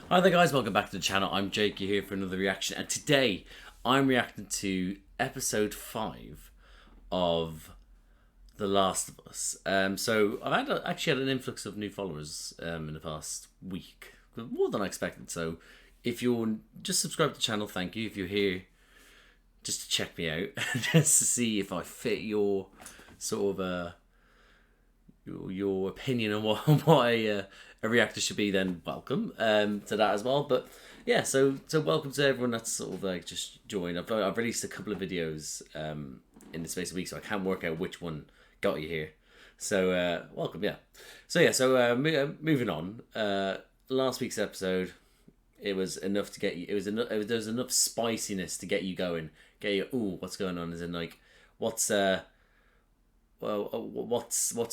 Hi there guys, welcome back to the channel. I'm Jake, you're here for another reaction, and today I'm reacting to episode 5 of The Last of Us. So I've actually had an influx of new followers in the past week, more than I expected. So if you're just subscribed to the channel, thank you. If you're here just to check me out, just to see if I fit your sort of your opinion on what a reactor should be, then welcome to that as well. But yeah, so welcome to everyone that's sort of like just joined. I've released a couple of videos in the space of a week, so I can't work out which one got you here. So welcome, yeah. So moving on. Last week's episode, it was enough to get you. There was enough spiciness to get you going. Get you. Ooh, what's going on? As in, like, what's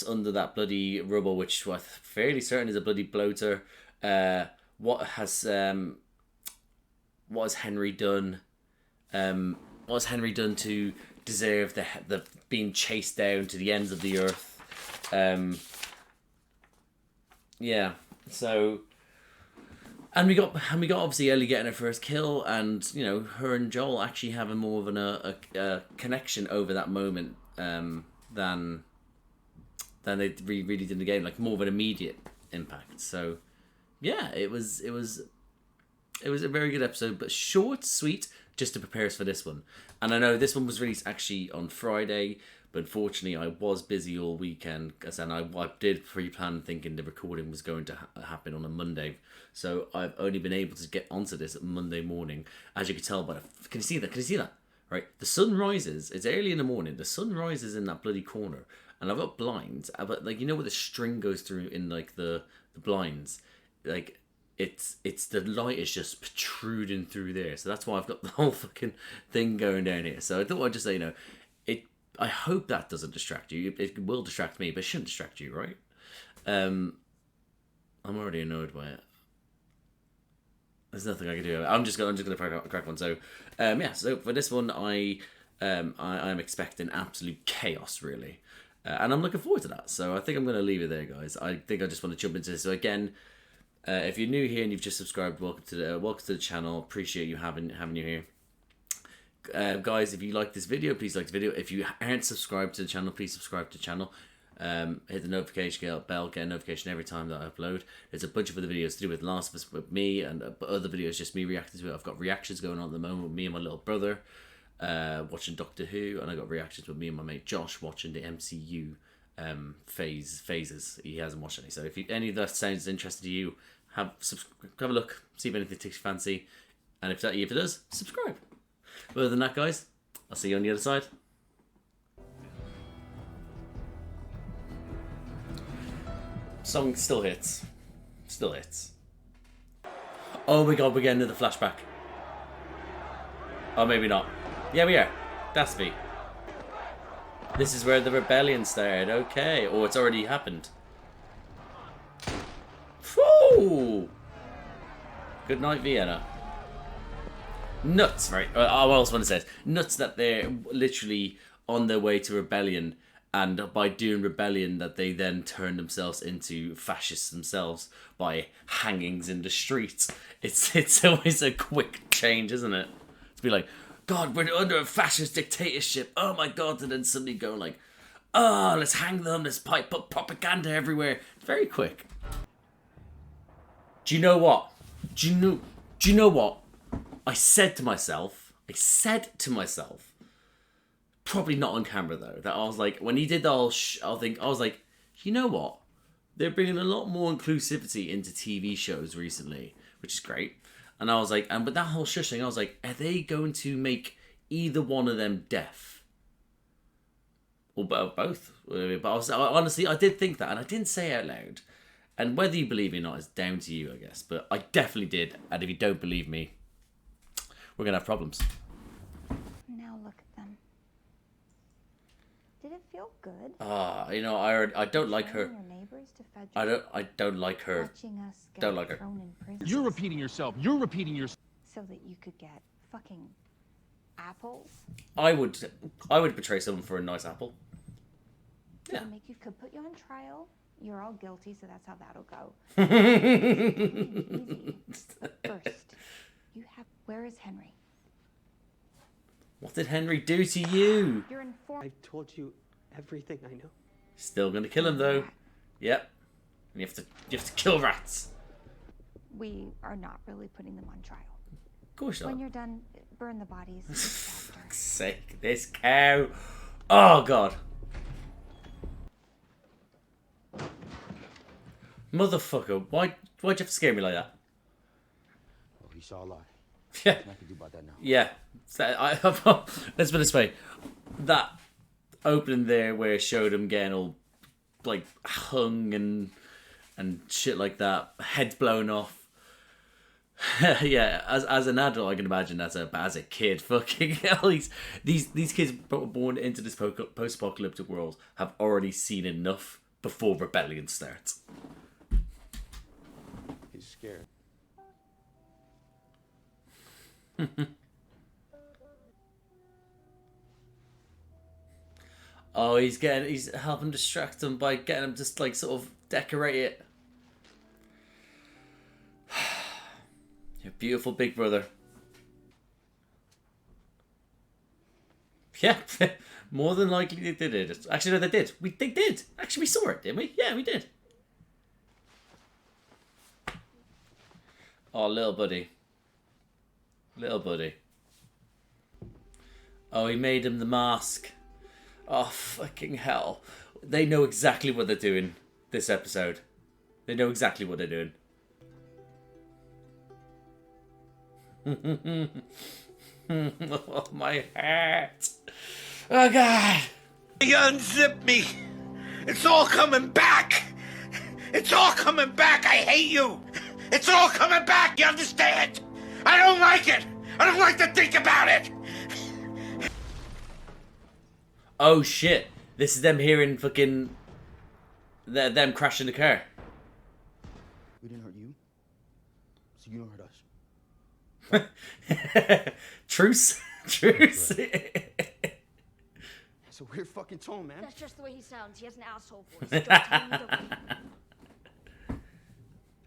under that bloody rubble, which I'm fairly certain is a bloody bloater. What has Henry done? What has Henry done to deserve the being chased down to the ends of the earth? Yeah. So, and we got obviously Ellie getting her first kill, and you know, her and Joel actually having more of a connection over that moment. Than they really did in the game, like more of an immediate impact. So yeah, it was a very good episode, but short, sweet, just to prepare us for this one. And I know this one was released actually on Friday, but unfortunately I was busy all weekend, and I did pre-plan thinking the recording was going to happen on a Monday, so I've only been able to get onto this Monday morning. As you can tell by can you see that? Can you see that? Right, the sun rises. It's early in the morning. The sun rises in that bloody corner, and I've got blinds. But like, you know where the string goes through in like the blinds, like it's the light is just protruding through there. So that's why I've got the whole fucking thing going down here. So I thought I'd just say, you know, I hope that doesn't distract you. It will distract me, but it shouldn't distract you, right? I'm already annoyed by it. There's nothing I can do. I'm just gonna crack one. So, yeah. So for this one, I'm expecting absolute chaos, really, and I'm looking forward to that. So I think I'm gonna leave it there, guys. I think I just want to jump into this. So again, if you're new here and you've just subscribed, welcome to the channel. Appreciate you having you here. Guys, if you like this video, please like the video. If you aren't subscribed to the channel, please subscribe to the channel. Hit the notification bell, get a notification every time that I upload. There's a bunch of other videos to do with Last of Us with me, and other videos just me reacting to it. I've got reactions going on at the moment with me and my little brother watching Doctor Who, and I got reactions with me and my mate Josh watching the MCU phases. He hasn't watched any, so if any of that sounds interesting to you, have a look, see if anything takes your fancy, and if it does, subscribe. But other than that, guys, I'll see you on the other side. Song still hits. Still hits. Oh my god, we're getting another flashback. Oh, maybe not. Yeah, we are. That's me. This is where the rebellion started. Okay. Or it's already happened. Whew! Good night, Vienna. Nuts, right? What else want to say? Nuts that they're literally on their way to rebellion, and by doing rebellion that they then turn themselves into fascists themselves by hangings in the streets. It's always a quick change, isn't it? To be like, God, we're under a fascist dictatorship. Oh my God, and then suddenly go like, oh, let's hang them. Let's put propaganda everywhere. It's very quick. Do you know what? Do you know what? I said to myself, probably not on camera though, that I was like, when he did the whole thing, I was like, you know what? They're bringing a lot more inclusivity into TV shows recently, which is great. And I was like, but that whole shush thing, I was like, are they going to make either one of them deaf? Or both? But honestly, I did think that, and I didn't say it out loud. And whether you believe me or not is down to you, I guess. But I definitely did. And if you don't believe me, we're going to have problems. Now look at them. Did it feel good? You know, I don't like her. Your neighbors to fetch I don't like her. watching us get Don't like her. thrown in prison. You're repeating yourself. You're repeating yourself. So that you could get fucking apples? I would betray someone for a nice apple. Yeah. Could put you on trial. You're all guilty, so that's how that'll go. What did Henry do to you? You're informed. I've told you everything I know. Still gonna kill him though. Yep. And you have to kill rats. We are not really putting them on trial. Of course not. When you're done, burn the bodies. For fuck's sake, this cow. Oh god. Motherfucker, why'd you have to scare me like that? Oh, he saw a lot. Yeah. Nothing I can do about that now. Yeah. Let's put it this way. That opening there where it showed him getting all like hung and shit like that, heads blown off. Yeah, as an adult, I can imagine as a kid, fucking hell, these kids born into this post-apocalyptic world have already seen enough before rebellion starts. He's scared. Oh, he's helping distract them by getting him just like sort of decorate it. Your beautiful big brother. Yeah, more than likely they did it. Actually, no, they did. They did. Actually, we saw it, didn't we? Yeah, we did. Oh, little buddy. Little buddy. Oh, he made him the mask. Oh, fucking hell. They know exactly what they're doing this episode. They know exactly what they're doing. Oh, my heart. Oh, God. You unzip me. It's all coming back. It's all coming back. I hate you. It's all coming back. You understand? I don't like it. I don't like to think about it. Oh, shit. This is them hearing fucking... them crashing the car. We didn't hurt you, so you don't hurt us. Truce. Truce. It's a weird fucking tone, man. That's just the way he sounds. He has an asshole voice. Don't tell him the way.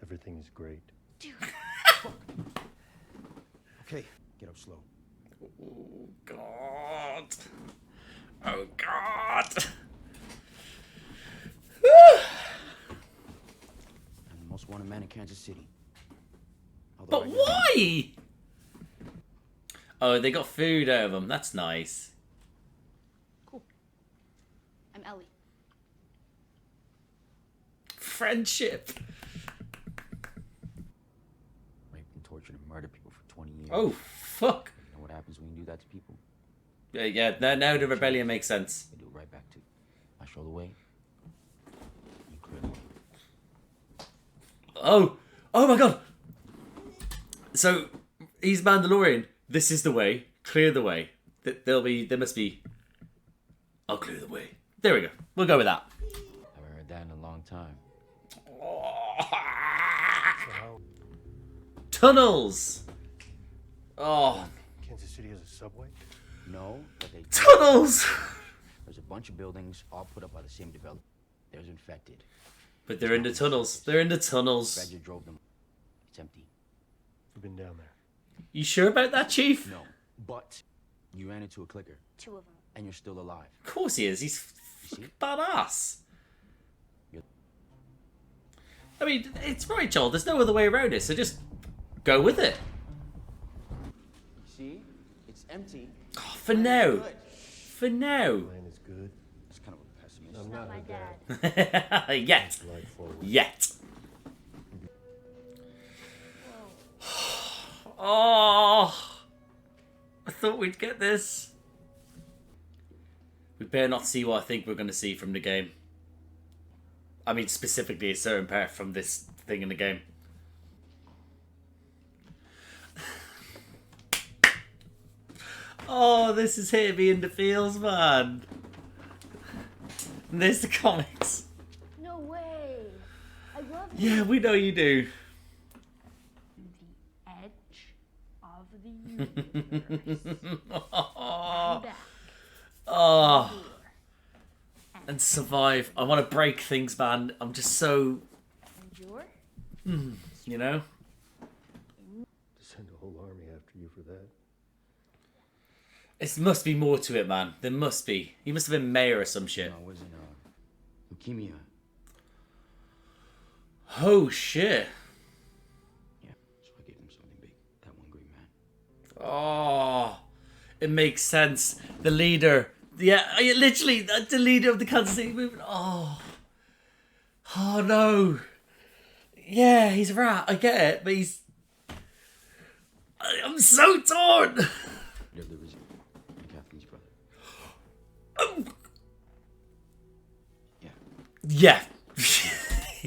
Everything is great. Dude. Okay, get up slow. Oh, God. Oh, God. I'm the most wanted man in Kansas City. Although But right now- why? Oh, they got food out of them. That's nice. Cool. I'm Ellie. Friendship. Raped and tortured and murdered people for 20 years. Oh, fuck. You know what happens when you do that to people? Yeah, now the rebellion makes sense. They do it right back to you. I show the way. You clear the way. Oh my god. So he's Mandalorian. This is the way. Clear the way. There must be. I'll clear the way. There we go. We'll go with that. Haven't heard that in a long time. Tunnels. Oh, Kansas City has a subway? No, but they tunnels. There's a bunch of buildings all put up by the same developer. There's infected. But they're in the tunnels. They're in the tunnels. Badger drove them. It's empty. We've been down there. You sure about that, Chief? No, but you ran into a clicker, 2 of them. and you're still alive. Of course he is. He's You see? badass. I mean, it's right, Joel. There's no other way around it. So just go with it. See? It's empty. Oh, for now. Good. For now. Plan is good. That's kind of a pessimist. I'm Not not my her dad. dad. Yet. Light forward. Yet. Oh, I thought we'd get this. We better not see what I think we're going to see from the game. I mean, specifically a certain part from this thing in the game. Oh, this is hitting me in the feels, man. And there's the comics. No way. I love Yeah, we know you do. the edge of the universe. I'm back. Oh. And survive. I want to break things, man. I'm just so, And you're? you know? To send a whole army after you for that. It must be more to it, man. There must be. He must have been mayor or some shit. No, it wasn't leukemia. Oh, shit. Yeah, so I gave him something big. That one green man. Oh, it makes sense. The leader. Yeah, literally, the leader of the Kansas City movement. Oh. Oh, no. Yeah, he's a rat. I get it, but he's... I'm so torn. There was Catherine's brother. Yeah.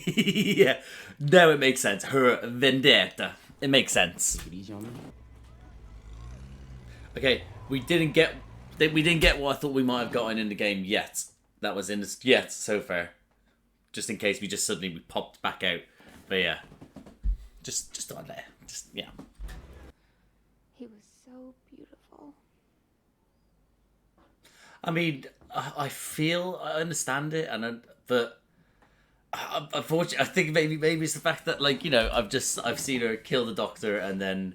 Yeah. No, it makes sense. Her vendetta. It makes sense. Take it easy on me. Okay, we didn't get what I thought we might have gotten in the game yet. That was in this yet so far. Just in case we just suddenly popped back out. But yeah. Just on there. Just yeah. He was so beautiful. I mean, I feel I understand it, but unfortunately, I think maybe it's the fact that, like, you know, I've seen her kill the doctor and then,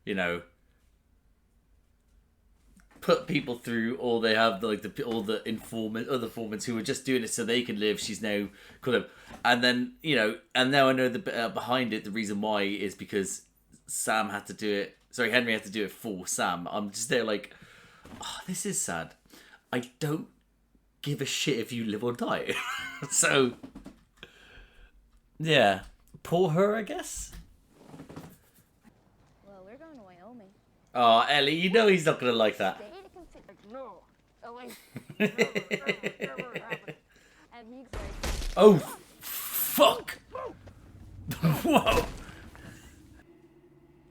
you know, put people through all they have, like other informants who were just doing it so they can live. She's now called him, and then, you know, and now I know the behind it. The reason why is because Sam had to do it. Sorry, Henry had to do it for Sam. I'm just there like, oh, this is sad. I don't give a shit if you live or die. So, yeah. Poor her, I guess. Well, we're going to Wyoming. Oh, Ellie, you know he's not going to like that. No. Ellie. Never happened. And he's like... Oh, fuck. Whoa.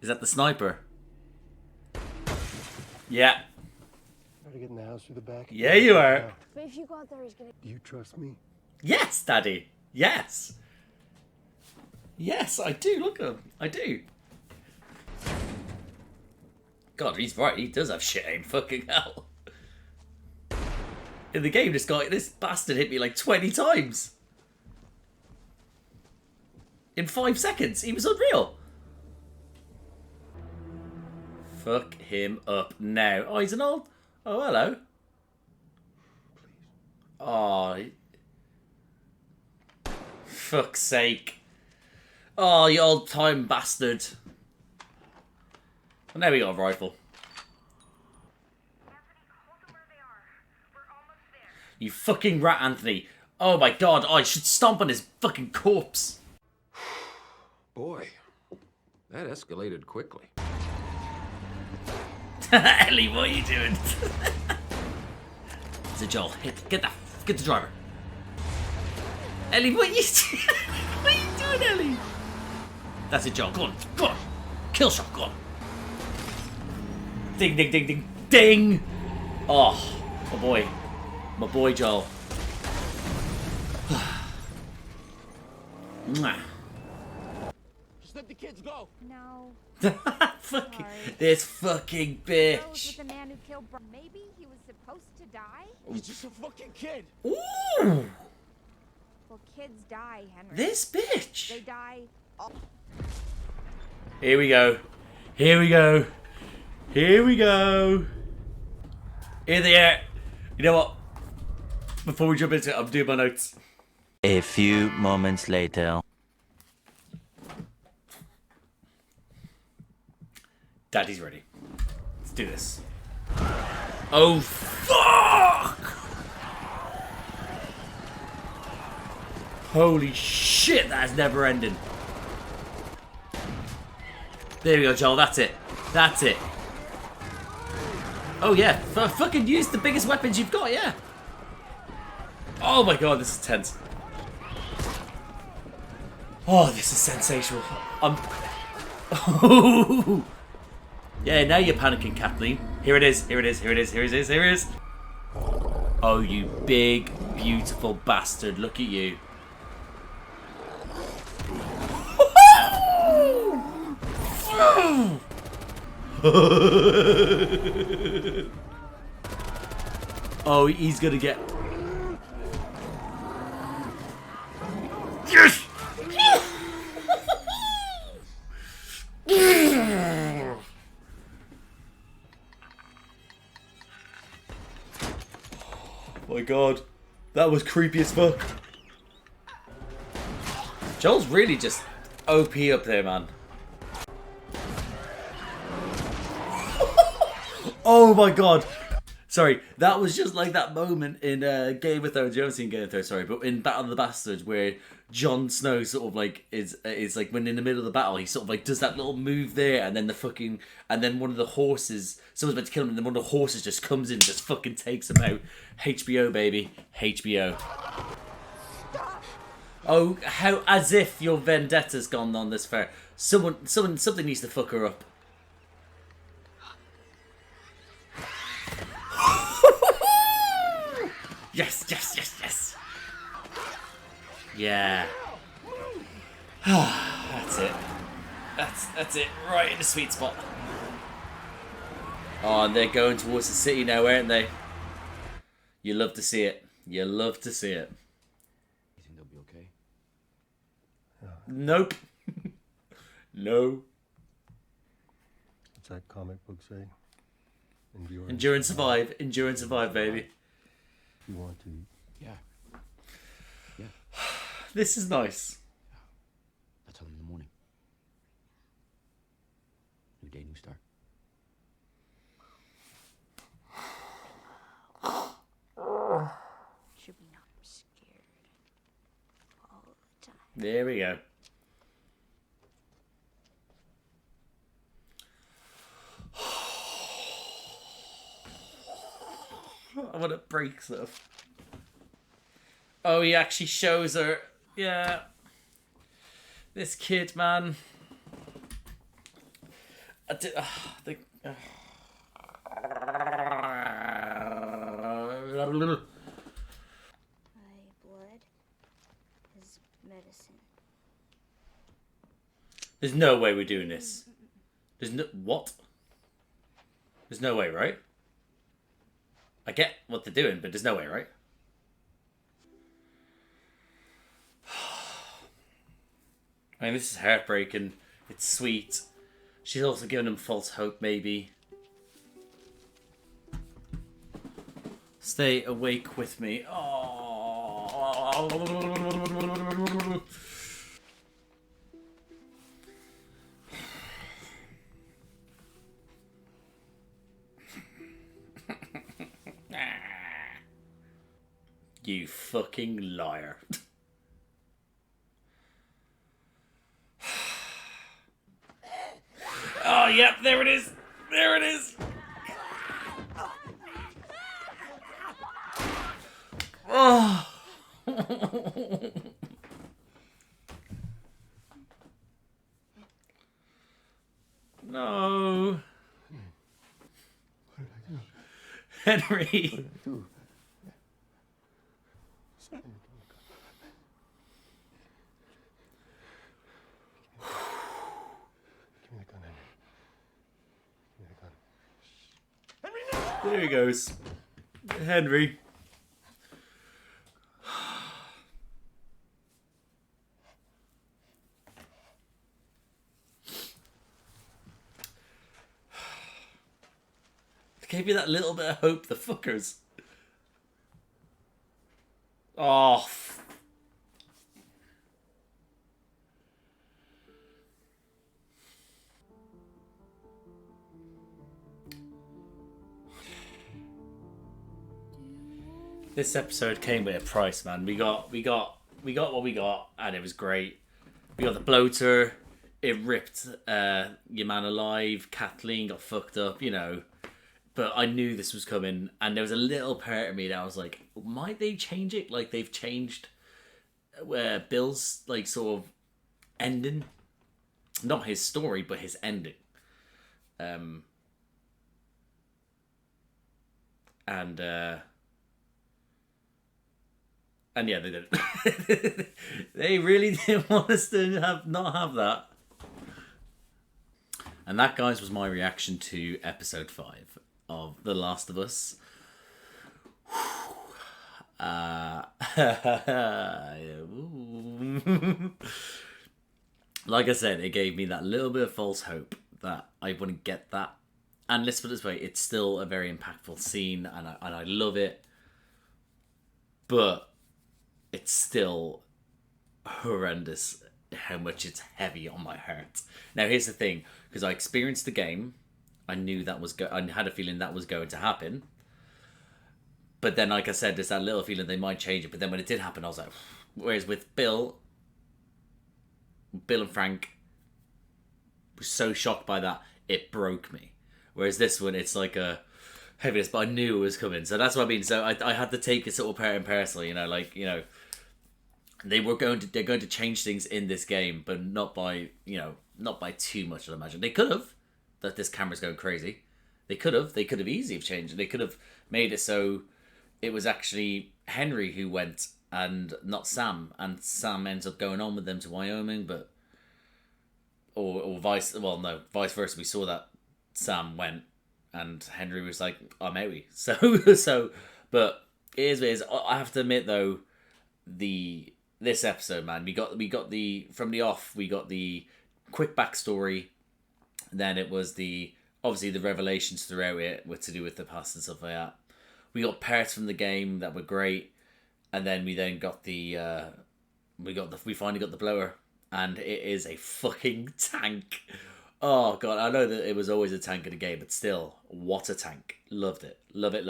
Is that the sniper? Yeah. Try to get in the house through the back. Yeah, you are. But if you go out there, he's gonna... Do you trust me? Yes, Daddy. Yes. Yes, I do. Look at him. I do. God, he's right. He does have shit aim. Fucking hell. In the game, this bastard hit me like 20 times. In 5 seconds. He was unreal. Fuck him up now. Oh, he's an old... Oh, hello. Oh. Fuck's sake. Oh, you old time bastard. And there we got a rifle. You fucking rat, Anthony. Oh my god, I should stomp on his fucking corpse. Boy, that escalated quickly. Ellie, what are you doing? So Joel, get the driver. Ellie, what are you doing? What are you doing, Ellie? That's it, Joel. Go on. Kill shot, go on. Ding, ding, ding, ding, ding. Oh, my boy. My boy, Joel. Mwah. Just let the kids go. No. Fucking, this fucking Rose was bitch. the man who killed Maybe he was supposed to die? He's just a fucking kid. Ooh, Well, kids die, Henry. this bitch. They die all... Here we go. Here we go. Here we go. In the air. You know what? Before we jump into it, I'm doing my notes. A few moments later. Daddy's ready. Let's do this. Oh, fuck! Holy shit, that's never ending. There we go, Joel. That's it. That's it. Oh, yeah. Fucking use the biggest weapons you've got, yeah. Oh, my God. This is tense. Oh, this is sensational. Oh. Yeah, now you're panicking, Kathleen. Here it is. Here it is. Here it is. Here it is. Here it is. Oh, you big, beautiful bastard. Look at you. Oh, he's gonna get... Yes! my god. That was creepy as fuck. Joel's really just OP up there, man. Oh my god. Sorry, that was just like that moment in Game of Thrones. You haven't seen Game of Thrones, sorry, but in Battle of the Bastards, where Jon Snow sort of like is like when in the middle of the battle, he sort of like does that little move there, and then one of the horses, someone's meant to kill him, and then one of the horses just comes in and just fucking takes him out. HBO, baby, HBO. Oh, how as if your vendetta's gone on this far. Something needs to fuck her up. Yes, yes, yes, yes. Yeah. That's it. That's it. Right in the sweet spot. Oh, and they're going towards the city now, aren't they? You love to see it. You love to see it. You think they'll be okay? Nope. No. What's that comic book say? Endure and survive. Endure and survive, baby. If you want to. Yeah. Yeah. This is nice. I'll tell them in the morning. New day, new start. Should we not be scared all the time? There we go. I want to break stuff. Oh, he actually shows her. Yeah. This kid, man. I did, the, My blood is medicine. There's no way we're doing this. There's no... What? There's no way, right? I get what they're doing, but there's no way, right? I mean, this is heartbreaking. It's sweet. She's also giving him false hope, maybe. Stay awake with me. Oh. You fucking liar. Oh, yep, there it is. There it is. Oh. No. What did I do? Henry. What did I do? Give me the gun, Henry. Give me the gun. There he goes. Henry. Gave me that little bit of hope, the fuckers. Oh. This episode came with a price, man. We got what we got, and it was great. We got the bloater. It ripped your man alive. Kathleen got fucked up, you know. But I knew this was coming, and there was a little part of me that was like, might they change it? Like they've changed Bill's like sort of ending, not his story, but his ending. And yeah, they did. They really didn't want us to not have that. And that, guys, was my reaction to episode 5 of The Last of Us. Like I said, it gave me that little bit of false hope that I wouldn't get that. And let's put it this way, it's still a very impactful scene, and I love it. but it's still horrendous how much it's heavy on my heart. Now here's the thing, because I experienced the game, I knew that was I had a feeling that was going to happen. But then, like I said, there's that little feeling they might change it. But then when it did happen, I was like, whereas with Bill and Frank was so shocked by that, it broke me. Whereas this one, it's like a heaviness, but I knew it was coming. So that's what I mean. So I had to take it sort of part and parcel, you know, like, you know, they're going to change things in this game, but not by, you know, not by too much, I'd imagine. They could have, that this camera's going crazy. They could have easily have changed it. They could have made it so it was actually Henry who went and not Sam, and Sam ends up going on with them to Wyoming, but or vice versa. We saw that Sam went and Henry was like, I'm outie. So but it is what it is. I have to admit though, this episode, man, we got the from the off, we got the quick backstory, then it was obviously the revelations throughout it were to do with the past and stuff like that. We got parts from the game that were great, and then we got we finally got the blower, and it is a fucking tank. Oh god, I know that it was always a tank in the game, but still, what a tank! Loved it, love it.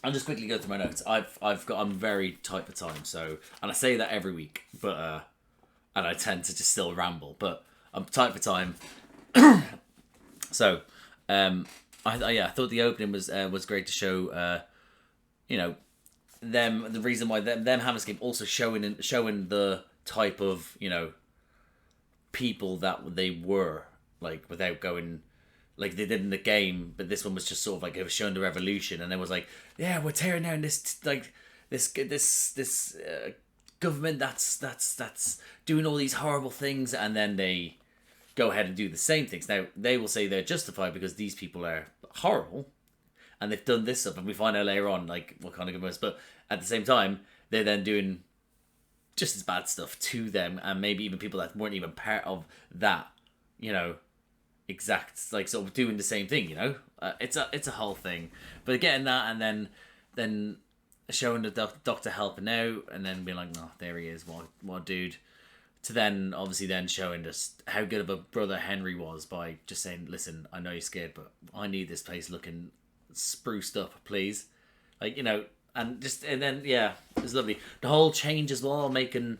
I'll just quickly go through my notes. I'm very tight for time, so, and I say that every week, but and I tend to just still ramble, but I'm tight for time. So, I thought the opening was great to show, you know, them, the reason why them having this game, also showing the type of, you know, people that they were, like, without going like they did in the game, but this one was just sort of like, it was showing the revolution, and it was like, yeah, we're tearing down this government that's doing all these horrible things, and then they go ahead and do the same things. Now they will say they're justified because these people are horrible and they've done this stuff, and we find out later on like what kind of government, but at the same time they're then doing just as bad stuff to them, and maybe even people that weren't even part of that, you know, exact, like, sort of doing the same thing, you know. It's a whole thing, but getting that, and then showing the doctor helping out, and then being like, oh, there he is, what dude, to then obviously then showing us how good of a brother Henry was by just saying, listen, I know you're scared, but I need this place looking spruced up, please, like, you know. And then yeah, it was lovely. The whole change as well, making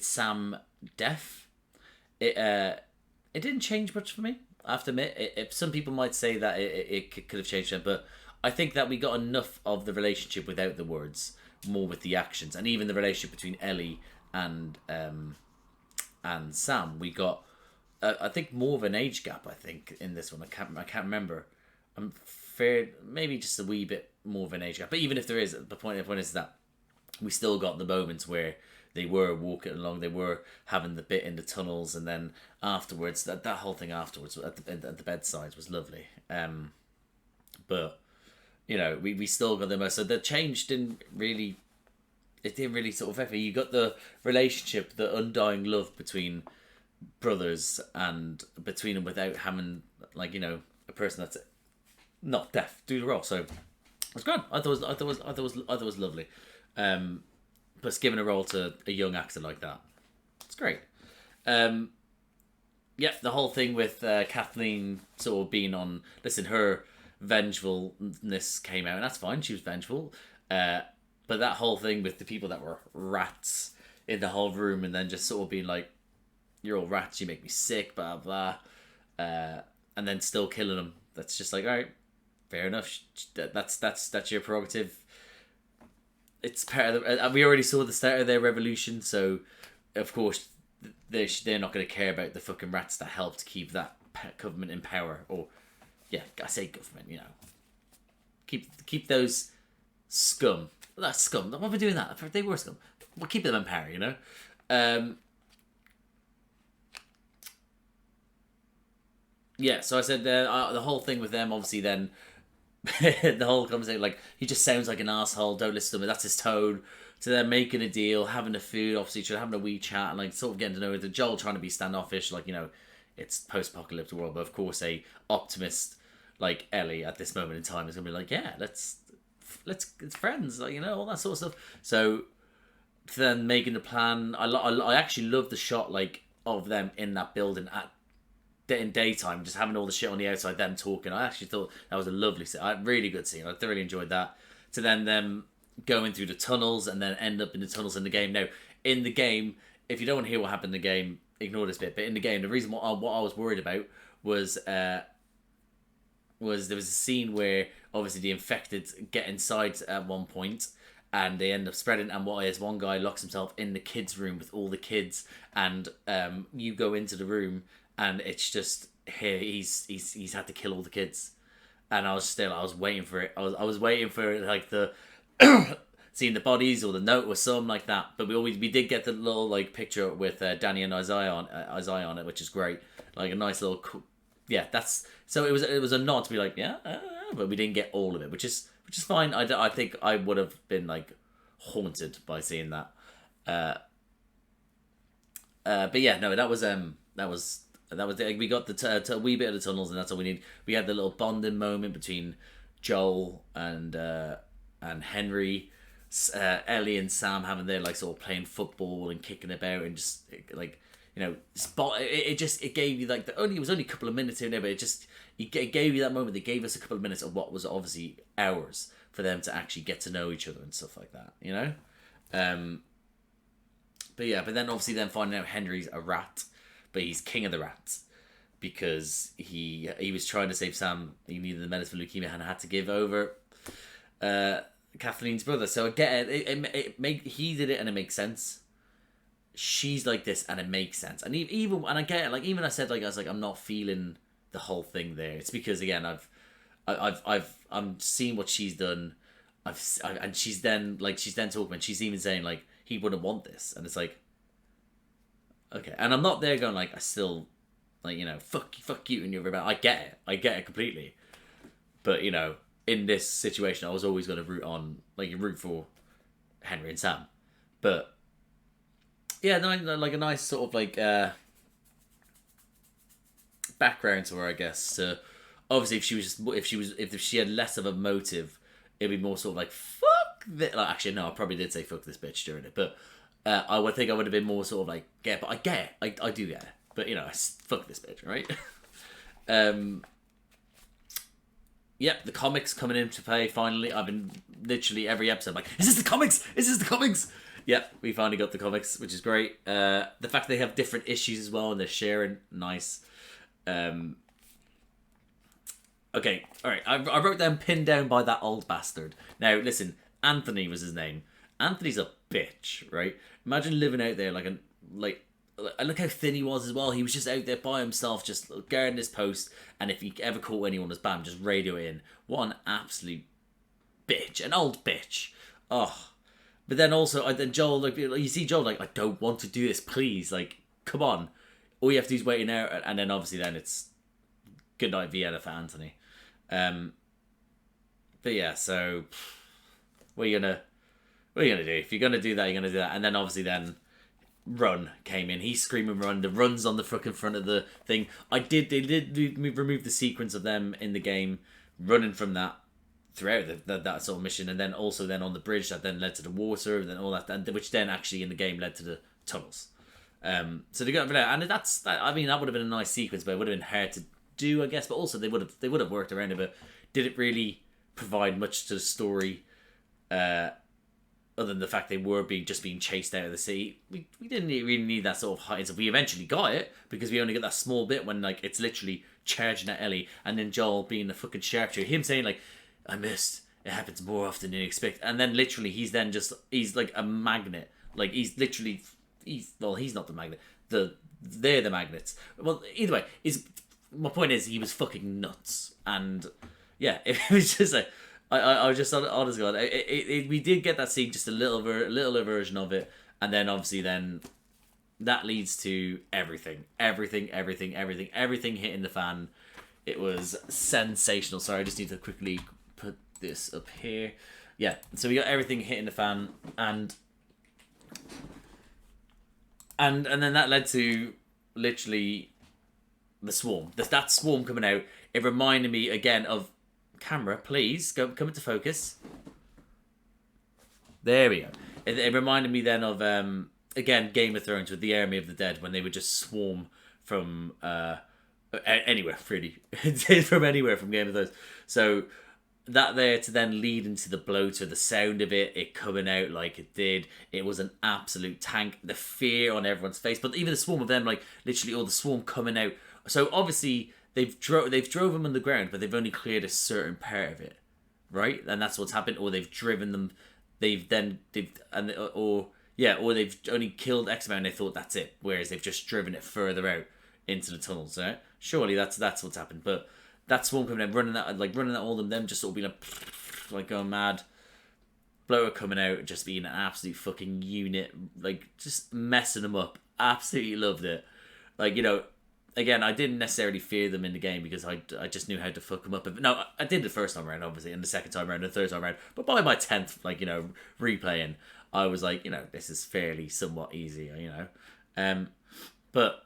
Sam deaf. It didn't change much for me, I have to admit. Some people might say that it could have changed it, but I think that we got enough of the relationship without the words, more with the actions, and even the relationship between Ellie and Sam. We got, I think, more of an age gap. I think in this one, I can't remember. I'm fair, maybe just a wee bit more of an age gap. But even if there is, the point is that we still got the moments where they were walking along, they were having the bit in the tunnels, and then afterwards, that whole thing afterwards at the bedside was lovely. But you know, we still got the most. So the change didn't really sort of affect me. You got the relationship, the undying love between brothers, and between them without having, like, you know, a person that's not deaf do the role. So it's good. I thought it was lovely. Plus giving a role to a young actor like that, it's great. Yeah, the whole thing with Kathleen sort of being on, listen, her vengefulness came out, and that's fine, she was vengeful, but that whole thing with the people that were rats in the whole room, and then just sort of being like, you're all rats, you make me sick, blah blah, and then still killing them, that's just like, all right, fair enough, that's your prerogative. It's part of we already saw the start of their revolution, so of course they're not going to care about the fucking rats that helped keep that government in power. Or yeah, I say government, you know, keep those scum. That's scum. Why are we doing that? They were scum. We'll keep them in power, you know. Yeah, so I said the whole thing with them, obviously then the whole conversation, like, he just sounds like an asshole, don't listen to him, that's his tone. So they're making a deal, having a food, obviously having a wee chat, and like sort of getting to know it. Joel trying to be standoffish, like, you know, it's post-apocalyptic world, but of course a optimist like Ellie at this moment in time is gonna be like, yeah, let's it's friends, like, you know, all that sort of stuff. So then making the plan, I actually love the shot like of them in that building in daytime, just having all the shit on the outside, them talking. I actually thought that was a lovely scene, a really good scene. I thoroughly enjoyed that. To then them going through the tunnels and then end up in the tunnels in the game. Now, in the game, if you don't want to hear what happened in the game, ignore this bit. But in the game, the reason what I was worried about was there was a scene where obviously the infected get inside at one point and they end up spreading, and what is one guy locks himself in the kids' room with all the kids, and you go into the room and it's just here he's had to kill all the kids, and I was waiting for it. I was waiting for like the seeing the bodies or the note or something like that. But we did get the little like picture with Danny and Isaiah on it, which is great. Like a nice little that's so it was a nod to be like but we didn't get all of it, which is fine. I think I would have been like haunted by seeing that. But yeah, no, that was we got the wee bit of the tunnels, and that's all we need. We had the little bonding moment between Joel and Henry, Ellie and Sam having their like sort of playing football and kicking about and just like, you know, it gave you like it was only a couple of minutes here and there, but it gave you that moment. They gave us a couple of minutes of what was obviously hours for them to actually get to know each other and stuff like that, you know. But then obviously then finding out Henry's a rat, but he's king of the rats because he was trying to save Sam. He needed the medicine for leukemia and had to give over Kathleen's brother. So again, he did it and it makes sense. She's like this and it makes sense. And even and I get it, like even I said, like I was like, I'm not feeling the whole thing there. It's because again I'm seeing what she's done. And she's then talking and she's even saying like he wouldn't want this, and it's like, okay. And I'm not there going like, I still like, you know, fuck you and you're about. I get it completely. But you know, in this situation, I was always going to root for Henry and Sam. But yeah, no, like a nice sort of like background to her, I guess. So obviously, if she had less of a motive, it'd be more sort of like fuck this. Like, actually, no, I probably did say fuck this bitch during it, but I would think I would have been more sort of like but I get it, I do get it, but you know, fuck this bitch, right? Yep, the comics coming into play finally. I've been literally every episode like, is this the comics? Yep, we finally got the comics, which is great. The fact they have different issues as well and they're sharing, nice. Okay, alright, I wrote down pinned down by that old bastard. Now, listen, Anthony was his name. Anthony's a bitch, right? Imagine living out there like look how thin he was as well. He was just out there by himself, just guarding his post, and if he ever caught anyone, was bam, just radio in. What an absolute bitch, an old bitch. Oh, but then also, then Joel, like you see Joel, like, I don't want to do this, please, like, come on. All you have to do is wait an hour, and then obviously then it's good night Vienna for Anthony. But yeah, so what are you gonna do? If you're gonna do that, you're gonna do that, and then obviously then Run came in. He's screaming Run. The Run's on the fucking front of the thing. They did remove the sequence of them in the game running from that throughout that sort of mission, and then also then on the bridge that then led to the water, and then all that, which then actually in the game led to the tunnels. So they got over there, and that would have been a nice sequence, but it would have been hard to do, I guess. But also they would have worked around it. But did it really provide much to the story? Other than the fact they were being chased out of the city, we didn't really need that sort of height. So we eventually got it because we only got that small bit when like it's literally charging at Ellie, and then Joel being the fucking sharpshooter, him saying like, "I missed. It happens more often than you expect." And then literally he's like a magnet. Like he's not the magnet. They're the magnets. Well, either way, my point is he was fucking nuts, and yeah, it was just like. I was just honest God. We did get that scene, just a little version of it, and then obviously then that leads to everything hitting the fan. It was sensational. Sorry, I just need to quickly put this up here. Yeah, so we got everything hitting the fan, and then that led to literally the swarm. That swarm coming out, it reminded me again of... Camera, please, come into focus. There we go. It reminded me then of, again, Game of Thrones with the Army of the Dead, when they would just swarm from anywhere, really. From anywhere from Game of Thrones. So that there to then lead into the bloater, the sound of it coming out like it did, it was an absolute tank. The fear on everyone's face, but even the swarm of them, like literally all the swarm coming out. So obviously they've drove them on the ground, but they've only cleared a certain part of it, right? And that's what's happened. Or they've driven them. Or they've only killed X amount and they thought that's it, whereas they've just driven it further out into the tunnels. Right? Surely that's what's happened. But that swarm coming in, running at all of them, just sort of being like going mad. Bloater coming out, just being an absolute fucking unit, like just messing them up. Absolutely loved it. Like, you know, again, I didn't necessarily fear them in the game because I just knew how to fuck them up. No, I did the first time around, obviously, and the second time around, and the third time around. But by my 10th, like, you know, replaying, I was like, you know, this is fairly somewhat easy, you know. But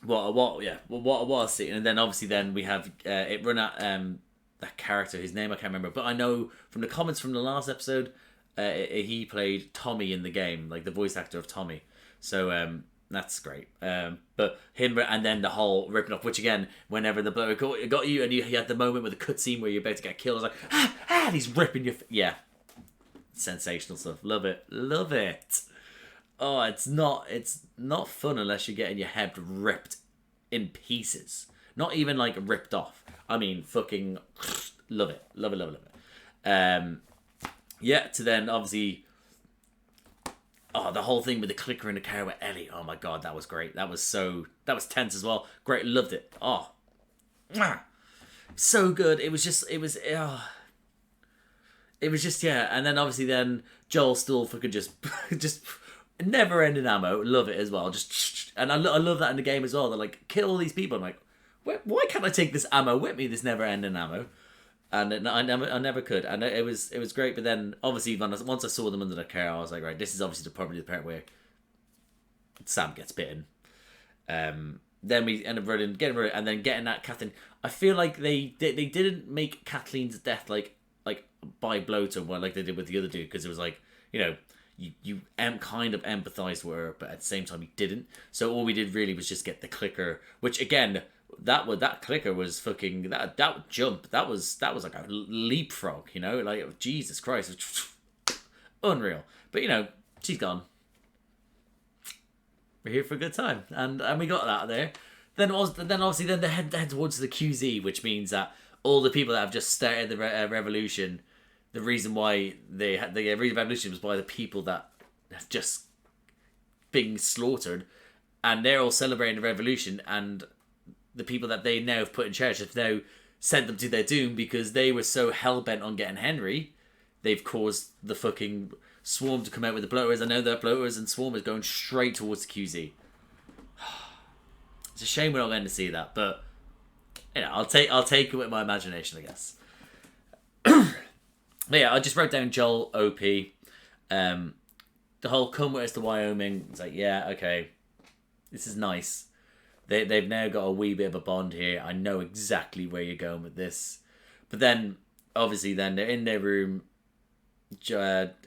what I was seeing, and then obviously then we have it run at that character, his name I can't remember, but I know from the comments from the last episode, he played Tommy in the game, like the voice actor of Tommy. So that's great. But him, and then the whole ripping off, which again, whenever the blow got you, and you had the moment with the cutscene where you're about to get killed, I was like, and he's ripping your... Yeah. Sensational stuff. Love it. Love it. Oh, it's not fun unless you're getting your head ripped in pieces. Not even like ripped off. I mean, fucking love it. Love it, love it, love it. Yeah, to then obviously... Oh, the whole thing with the clicker in the car with Ellie. Oh my god, that was great. That was tense as well. Great, loved it. Oh, so good. It was just, yeah. And then obviously then Joel still fucking just never ending ammo. Love it as well. Just, and I love that in the game as well. They're like, kill all these people. I'm like, why can't I take this ammo with me? This never ending ammo. And I never could, and it was great. But then obviously once I saw them under the car, I was like, right, this is obviously probably the part where Sam gets bitten. Then we end up getting rid, and then getting that Kathleen. I feel like they didn't make Kathleen's death like by bloater, like they did with the other dude, because it was like, you know, you kind of empathized with her, but at the same time you didn't. So all we did really was just get the clicker, which again. That clicker was fucking that jump. That was like a leapfrog, you know, like Jesus Christ, unreal. But you know, she's gone. We're here for a good time, and we got that there. Then obviously they head towards the QZ, which means that all the people that have just started the revolution, the reason why the revolution was by the people that have just been slaughtered, and they're all celebrating the revolution, and the people that they now have put in charge have now sent them to their doom because they were so hell-bent on getting Henry. They've caused the fucking swarm to come out with the bloaters. I know they're bloaters and swarmers going straight towards the QZ. It's a shame we're not going to see that, but you know, I'll take it with my imagination, I guess. But yeah, I just wrote down Joel OP. The whole come with us to Wyoming. It's like, yeah, okay, this is nice. They've now got a wee bit of a bond here. I know exactly where you're going with this. But then, obviously, then they're in their room.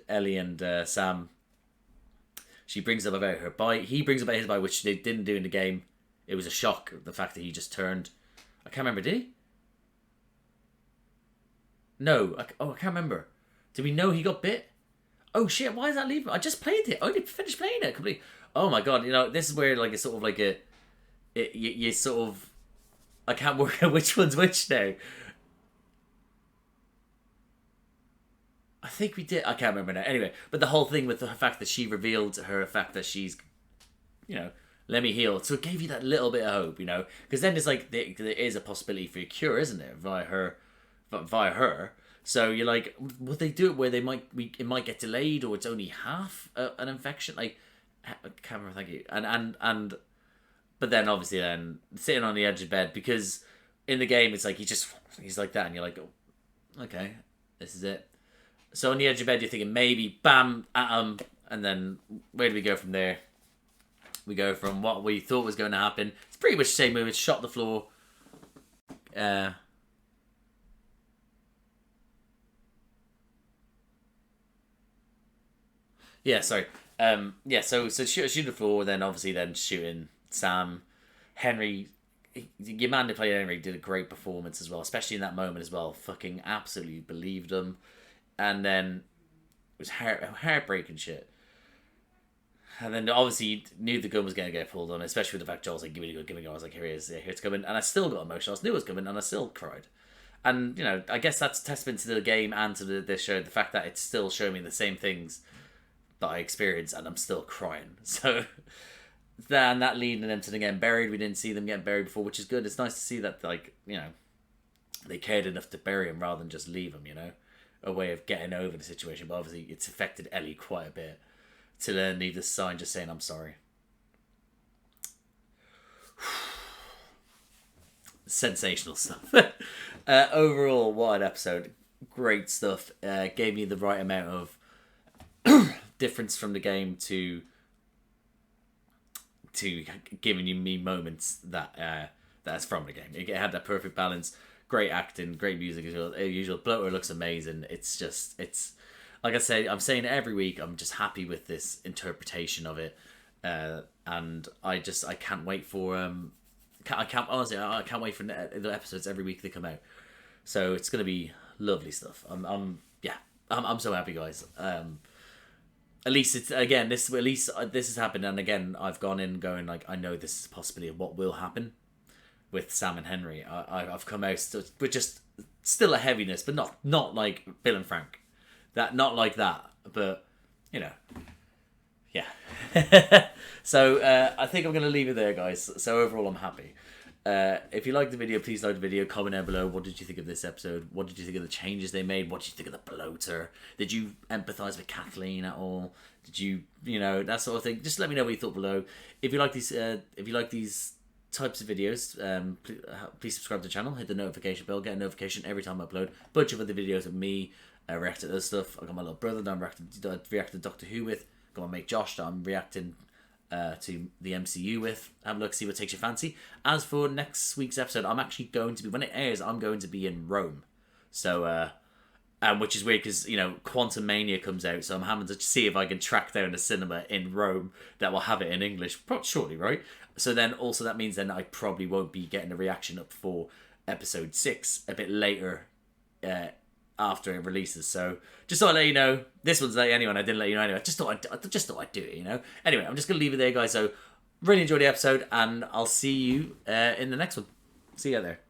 Ellie and Sam. She brings up about her bike. He brings up about his bike, which they didn't do in the game. It was a shock, the fact that he just turned. I can't remember, did he? No. I can't remember. Did we know he got bit? Oh, shit, why is that leaving? I just played it. I only finished playing it completely. Oh, my God. You know, this is where, like, it's sort of like a... You sort of... I can't work out which one's which now. I think we did. I can't remember now. Anyway, but the whole thing with the fact that she revealed her fact that she's, you know, let me heal. So it gave you that little bit of hope, you know, because then it's like there is a possibility for a cure, isn't there, via her. So you're like, would they do it where it might get delayed, or it's only half an infection? Like, I can't remember. Thank you. And. But then, obviously, then sitting on the edge of bed, because in the game it's like he's like that, and you're like, oh, okay, this is it. So on the edge of bed, you're thinking maybe bam at him, and then where do we go from there? We go from what we thought was going to happen. It's pretty much the same move. It's shot the floor. Yeah, sorry. So shoot the floor, then obviously then shooting Sam. Henry, your man who played Henry did a great performance as well, especially in that moment as well. Fucking absolutely believed him. And then it was heartbreaking shit. And then obviously you knew the gun was going to get pulled on, especially with the fact Joel's like, give me the gun, give me the gun. I was like, here it is, here it's coming. And I still got emotional. I knew it was coming and I still cried. And, you know, I guess that's a testament to the game and to this show, the fact that it's still showing me the same things that I experienced and I'm still crying. So then that leading them to them getting buried. We didn't see them getting buried before, which is good. It's nice to see that, like, you know, they cared enough to bury him rather than just leave him, you know, a way of getting over the situation. But obviously it's affected Ellie quite a bit to then leave this sign just saying, I'm sorry. Sensational stuff. Overall, what an episode. Great stuff. Gave me the right amount of difference from the game to giving you me moments that's from the game. It had that perfect balance. Great acting, great music as usual. Bloater looks amazing. It's like I say, I'm saying it every week. I'm just happy with this interpretation of it, and I can't wait for I can't wait for the episodes every week they come out. So it's gonna be lovely stuff. I'm so happy, guys. At least it's again this has happened, and again I've gone in going like I know this is a possibility of what will happen with Sam and Henry. I've come out with just still a heaviness, but not like Bill and Frank. Not like that, but you know, yeah. So I think I'm gonna leave it there, guys. So overall, I'm happy. If you liked the video, please like the video. Comment down below. What did you think of this episode? What did you think of the changes they made? What did you think of the bloater? Did you empathise with Kathleen at all? Did you know, that sort of thing? Just let me know what you thought below. If you like these types of videos, please subscribe to the channel. Hit the notification bell. Get a notification every time I upload. Bunch of other videos of me. React to other stuff. I got my little brother that I'm reacting to Doctor Who with. Got my mate Josh that I'm reacting to the MCU with. Have a look, see what takes your fancy. As for next week's episode, I'm actually going to be, when it airs, I'm going to be in Rome. So, which is weird because, you know, Quantum Mania comes out, so I'm having to see if I can track down a cinema in Rome that will have it in English, shortly, right? So then also that means then I probably won't be getting a reaction up for episode 6 a bit later after it releases. So just thought I'd let you know. This one's late anyway, and I didn't let you know anyway. I just thought I'd do it, you know. Anyway, I'm just gonna leave it there, guys. So really enjoyed the episode, and I'll see you in the next one. See you out there.